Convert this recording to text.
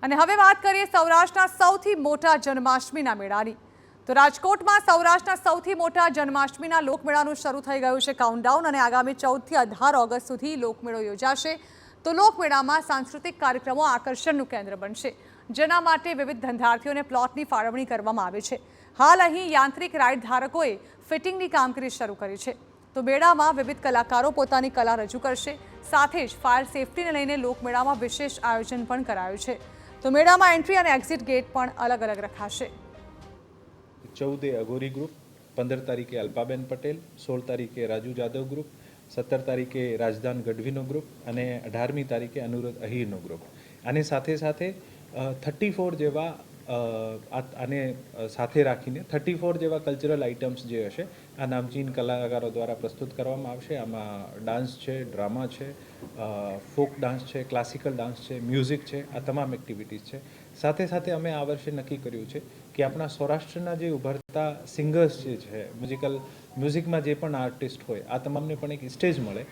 અને હવે વાત કરીએ સૌરાષ્ટ્રના સૌથી મોટા જન્માષ્ટમીના મેળાની। તો રાજકોટમાં સૌરાષ્ટ્રના સૌથી મોટા જન્માષ્ટમીના લોકમેળાનું શરૂ થઈ ગયું છે કાઉન્ટડાઉન અને આગામી 14 થી 18 ઓગસ્ટ સુધી લોકમેળો યોજાશે। તો લોકમેળામાં સાંસ્કૃતિક કાર્યક્રમો આકર્ષણનું કેન્દ્ર બનશે, જેના માટે વિવિધ ધંધાર્થીઓને પ્લોટની ફાળવણી કરવામાં આવી છે। હાલ અહીં યાંત્રિક રાઇડ ધારકોએ ફિટિંગની કામગીરી શરૂ કરી છે। તો મેળામાં વિવિધ કલાકારો પોતાની કલા રજૂ કરશે, સાથે જ ફાયર સેફટીને લઈને લોકમેળામાં વિશેષ આયોજન પણ કરાયું છે। તો મેળામાં એન્ટ્રી અને એક્ઝિટ ગેટ પણ અલગ અલગ રખાશે। 14 અઘોરી ગ્રુપ, 15 તારીખે અલ્પાબેન પટેલ, 16 તારીખે રાજુ જાદવ ગ્રુપ, 17 તારીખે રાજદાન ગઢવીનો ગ્રુપ અને 18મી તારીખે અનુરોધ અહીરનો ગ્રુપ। આની સાથે સાથે 34 જેવા આને સાથે રાખીને 34 જેવા કલ્ચરલ આઇટમ્સ જે હશે આ નામચીન કલાકારો દ્વારા પ્રસ્તુત કરવામાં આવશે। આમાં ડાન્સ છે, ડ્રામા છે, ફોક ડાન્સ છે, ક્લાસિકલ ડાન્સ છે, મ્યુઝિક છે, આ તમામ એક્ટિવિટીઝ છે। સાથે સાથે અમે આ વર્ષે નક્કી કર્યું છે કે આપણા સૌરાષ્ટ્રના જે ઉભરતા સિંગર્સ જે છે, મ્યુઝિકમાં જે પણ આર્ટિસ્ટ હોય આ તમામને પણ એક સ્ટેજ મળે